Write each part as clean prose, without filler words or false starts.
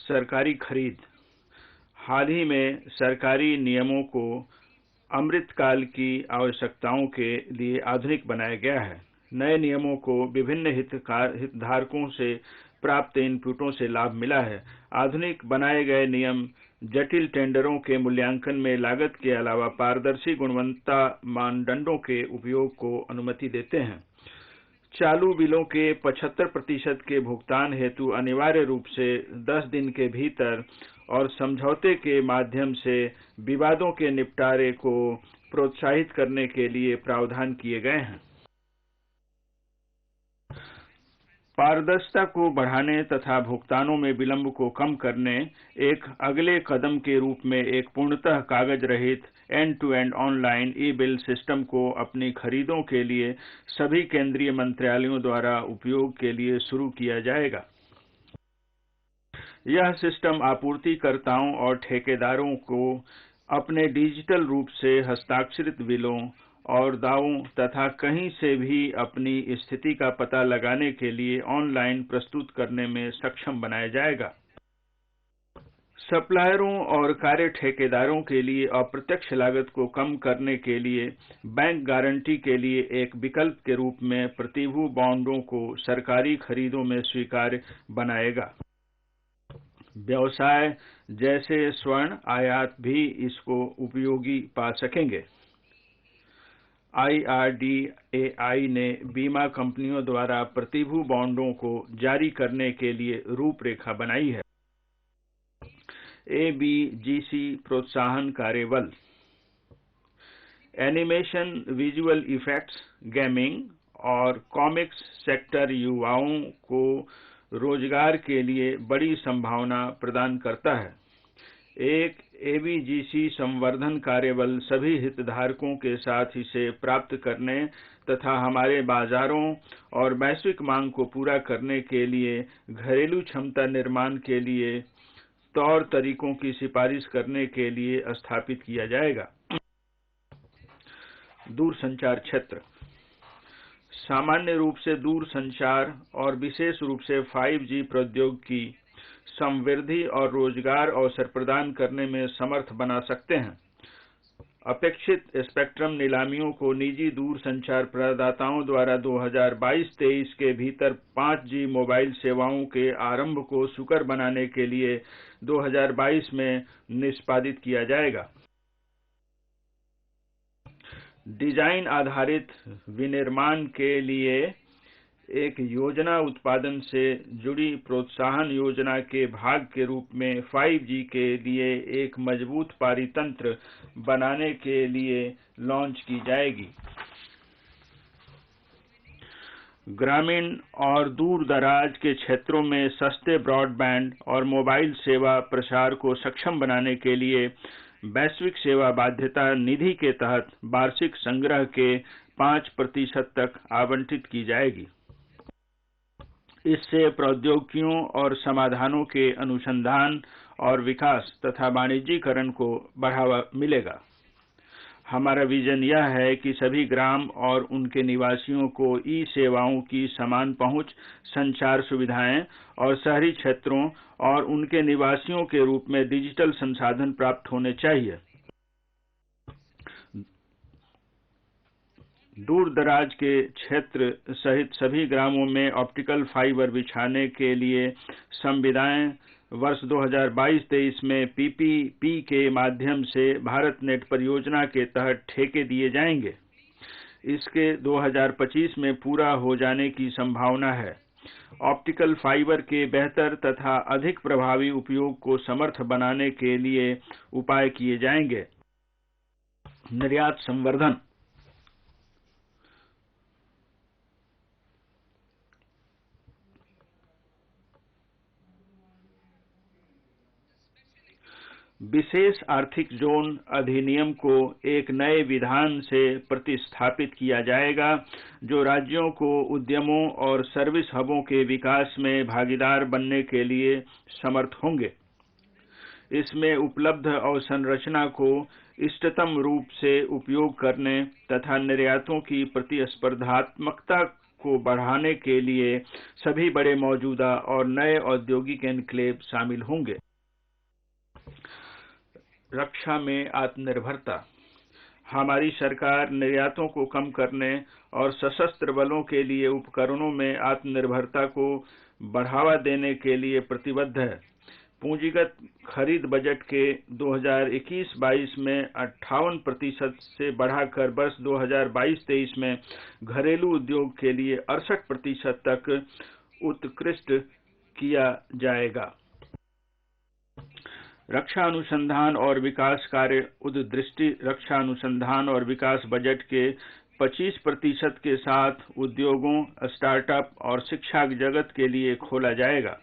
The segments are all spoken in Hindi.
सरकारी खरीद। हाल ही में सरकारी नियमों को अमृतकाल की आवश्यकताओं के लिए आधुनिक बनाया गया है। नए नियमों को विभिन्न हितधारकों से प्राप्त इनपुटों से लाभ मिला है। आधुनिक बनाए गए नियम जटिल टेंडरों के मूल्यांकन में लागत के अलावा पारदर्शी गुणवत्ता मानदंडों के उपयोग को अनुमति देते हैं। चालू बिलों के 75% के भुगतान हेतु अनिवार्य रूप से 10 दिन के भीतर और समझौते के माध्यम से विवादों के निपटारे को प्रोत्साहित करने के लिए प्रावधान किए गए हैं। पारदर्शिता को बढ़ाने तथा भुगतानों में विलंब को कम करने एक अगले कदम के रूप में एक पूर्णतः कागज रहित एंड-टू-एंड ऑनलाइन ई-बिल सिस्टम को अपनी खरीदों के लिए सभी केंद्रीय मंत्रालयों द्वारा उपयोग के लिए शुरू किया जाएगा। यह सिस्टम आपूर्तिकर्ताओं और ठेकेदारों को अपने डिजिटल रूप से हस्ताक्षरित बिलों और दावों तथा कहीं से भी अपनी स्थिति का पता लगाने के लिए ऑनलाइन प्रस्तुत करने में सक्षम बनाया जाएगा। सप्लायरों और कार्य ठेकेदारों के लिए अप्रत्यक्ष लागत को कम करने के लिए बैंक गारंटी के लिए एक विकल्प के रूप में प्रतिभू बॉन्डों को सरकारी खरीदों में स्वीकार्य बनाएगा। व्यवसाय जैसे स्वर्ण आयात भी इसको उपयोगी पा सकेंगे। IRDAI ने बीमा कंपनियों द्वारा प्रतिभू बॉन्डों को जारी करने के लिए रूपरेखा बनाई है। ABGC प्रोत्साहन कार्यबल। एनिमेशन, विजुअल इफेक्ट्स, गेमिंग और कॉमिक्स सेक्टर युवाओं को रोजगार के लिए बड़ी संभावना प्रदान करता है। एक ABGC संवर्धन कार्यबल सभी हितधारकों के साथ इसे प्राप्त करने तथा हमारे बाजारों और वैश्विक मांग को पूरा करने के लिए घरेलू क्षमता निर्माण के लिए तौर तरीकों की सिफारिश करने के लिए स्थापित किया जाएगा। दूरसंचार क्षेत्र। सामान्य रूप से दूरसंचार और विशेष रूप से 5G प्रौद्योगिकी समृद्धि और रोजगार अवसर प्रदान करने में समर्थ बना सकते हैं। अपेक्षित स्पेक्ट्रम नीलामियों को निजी दूरसंचार प्रदाताओं द्वारा 2022-23 के भीतर 5G मोबाइल सेवाओं के आरंभ को सुकर बनाने के लिए 2022 में निष्पादित किया जाएगा। डिजाइन आधारित विनिर्माण के लिए एक योजना उत्पादन से जुड़ी प्रोत्साहन योजना के भाग के रूप में 5G के लिए एक मजबूत पारितंत्र बनाने के लिए लॉन्च की जाएगी। ग्रामीण और दूर दराज के क्षेत्रों में सस्ते ब्रॉडबैंड और मोबाइल सेवा प्रसार को सक्षम बनाने के लिए वैश्विक सेवा बाध्यता निधि के तहत वार्षिक संग्रह के 5% तक आवंटित की जाएगी। इससे प्रौद्योगिकियों और समाधानों के अनुसंधान और विकास तथा वाणिज्यीकरण को बढ़ावा मिलेगा। हमारा विजन यह है कि सभी ग्राम और उनके निवासियों को ई सेवाओं की समान पहुंच, संचार सुविधाएं और शहरी क्षेत्रों और उनके निवासियों के रूप में डिजिटल संसाधन प्राप्त होने चाहिए। दूर दराज के क्षेत्र सहित सभी ग्रामों में ऑप्टिकल फाइबर बिछाने के लिए संविदाएं वर्ष 2022-23 में PPP के माध्यम से भारत नेट परियोजना के तहत ठेके दिए जाएंगे। इसके 2025 में पूरा हो जाने की संभावना है। ऑप्टिकल फाइबर के बेहतर तथा अधिक प्रभावी उपयोग को समर्थ बनाने के लिए उपाय किए जाएंगे। निर्यात संवर्धन। विशेष आर्थिक जोन अधिनियम को एक नए विधान से प्रतिस्थापित किया जाएगा जो राज्यों को उद्यमों और सर्विस हबों के विकास में भागीदार बनने के लिए समर्थ होंगे। इसमें उपलब्ध अवसंरचना को इष्टतम रूप से उपयोग करने तथा निर्यातों की प्रतिस्पर्धात्मकता को बढ़ाने के लिए सभी बड़े मौजूदा और नए औद्योगिक एन्क्लेव शामिल होंगे। रक्षा में आत्मनिर्भरता। हमारी सरकार निर्यातों को कम करने और सशस्त्र बलों के लिए उपकरणों में आत्मनिर्भरता को बढ़ावा देने के लिए प्रतिबद्ध है। पूंजीगत खरीद बजट के 2021-22 में 58% से बढ़ाकर वर्ष 2022-23 में घरेलू उद्योग के लिए 68% तक उत्कृष्ट किया जाएगा। रक्षा अनुसंधान और विकास कार्य उद्दृष्टि रक्षा अनुसंधान और विकास बजट के 25% के साथ उद्योगों, स्टार्टअप और शिक्षा जगत के लिए खोला जाएगा।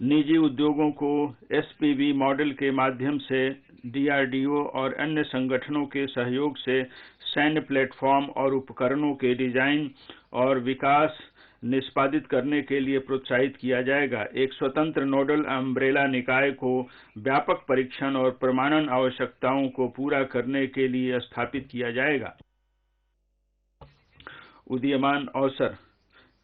निजी उद्योगों को एसपीवी मॉडल के माध्यम से डीआरडीओ और अन्य संगठनों के सहयोग से सैन्य प्लेटफॉर्म और उपकरणों के डिजाइन और विकास निष्पादित करने के लिए प्रोत्साहित किया जाएगा। एक स्वतंत्र नोडल अम्ब्रेला निकाय को व्यापक परीक्षण और प्रमाणन आवश्यकताओं को पूरा करने के लिए स्थापित किया जाएगा। उदीयमान अवसर,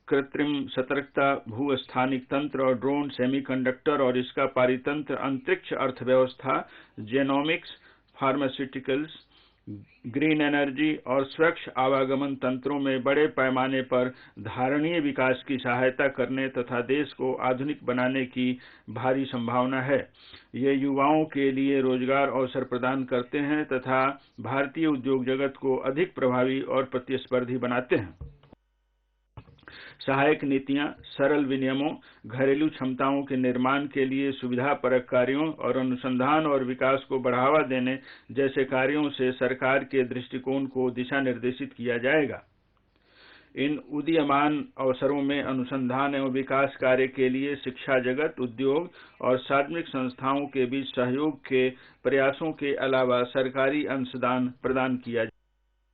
कृत्रिम सतर्कता, भू-स्थानिक तंत्र और ड्रोन, सेमीकंडक्टर और इसका पारितंत्र, अंतरिक्ष अर्थव्यवस्था, जेनोमिक्स, फार्मास्यूटिकल्स, ग्रीन एनर्जी और स्वच्छ आवागमन तंत्रों में बड़े पैमाने पर धारणीय विकास की सहायता करने तथा देश को आधुनिक बनाने की भारी संभावना है। ये युवाओं के लिए रोजगार अवसर प्रदान करते हैं तथा भारतीय उद्योग जगत को अधिक प्रभावी और प्रतिस्पर्धी बनाते हैं। सहायक नीतियां, सरल विनियमों, घरेलू क्षमताओं के निर्माण के लिए सुविधापरक कार्यों और अनुसंधान और विकास को बढ़ावा देने जैसे कार्यों से सरकार के दृष्टिकोण को दिशा निर्देशित किया जाएगा। इन उदीयमान अवसरों में अनुसंधान एवं विकास कार्य के लिए शिक्षा जगत, उद्योग और सार्वजनिक संस्थाओं के बीच सहयोग के प्रयासों के अलावा सरकारी अंशदान प्रदान किया